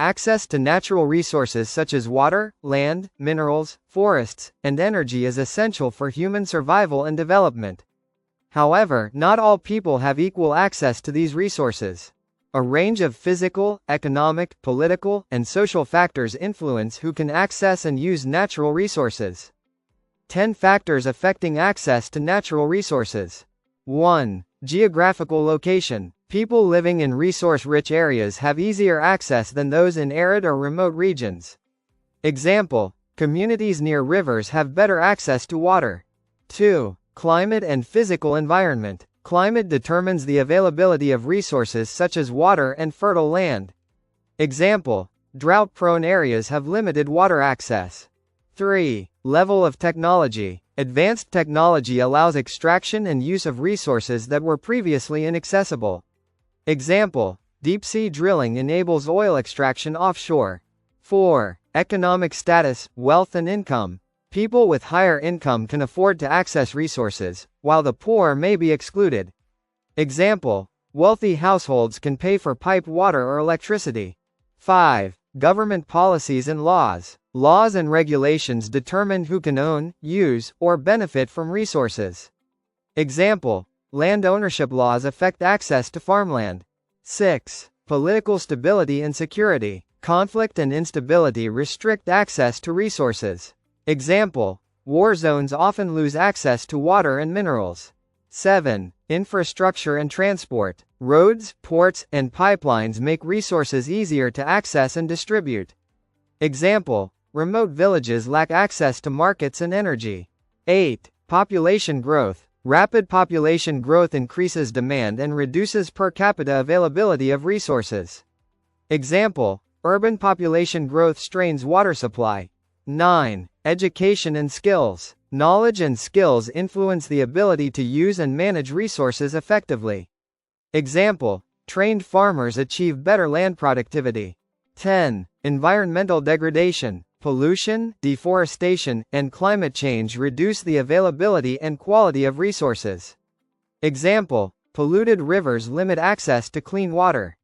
Access to natural resources such as water, land, minerals, forests, and energy is essential for human survival and development. However, not all people have equal access to these resources. A range of physical, economic, political, and social factors influence who can access and use natural resources. 10 factors affecting access to natural resources. 1. Geographical location. People living in resource-rich areas have easier access than those in arid or remote regions. Example: communities near rivers have better access to water. 2. Climate and physical environment. Climate determines the availability of resources such as water and fertile land. Example: drought-prone areas have limited water access. 3. Level of technology. Advanced technology allows extraction and use of resources that were previously inaccessible. Example: deep-sea drilling enables oil extraction offshore. 4. Economic status, wealth and income. People with higher income can afford to access resources, while the poor may be excluded. Example: wealthy households can pay for piped water or electricity. 5. Government policies and laws. Laws and regulations determine who can own, use, or benefit from resources. Example: land ownership laws affect access to farmland. 6. Political stability and security. Conflict and instability restrict access to resources. Example: war zones often lose access to water and minerals. 7. Infrastructure and transport. Roads, ports, and pipelines make resources easier to access and distribute. Example: remote villages lack access to markets and energy. 8. Population growth. Rapid population growth increases demand and reduces per capita availability of resources. Example: urban population growth strains water supply. 9. Education and skills. Knowledge and skills influence the ability to use and manage resources effectively. Example: trained farmers achieve better land productivity. 10. Environmental degradation. Pollution, deforestation, and climate change reduce the availability and quality of resources. Example: polluted rivers limit access to clean water.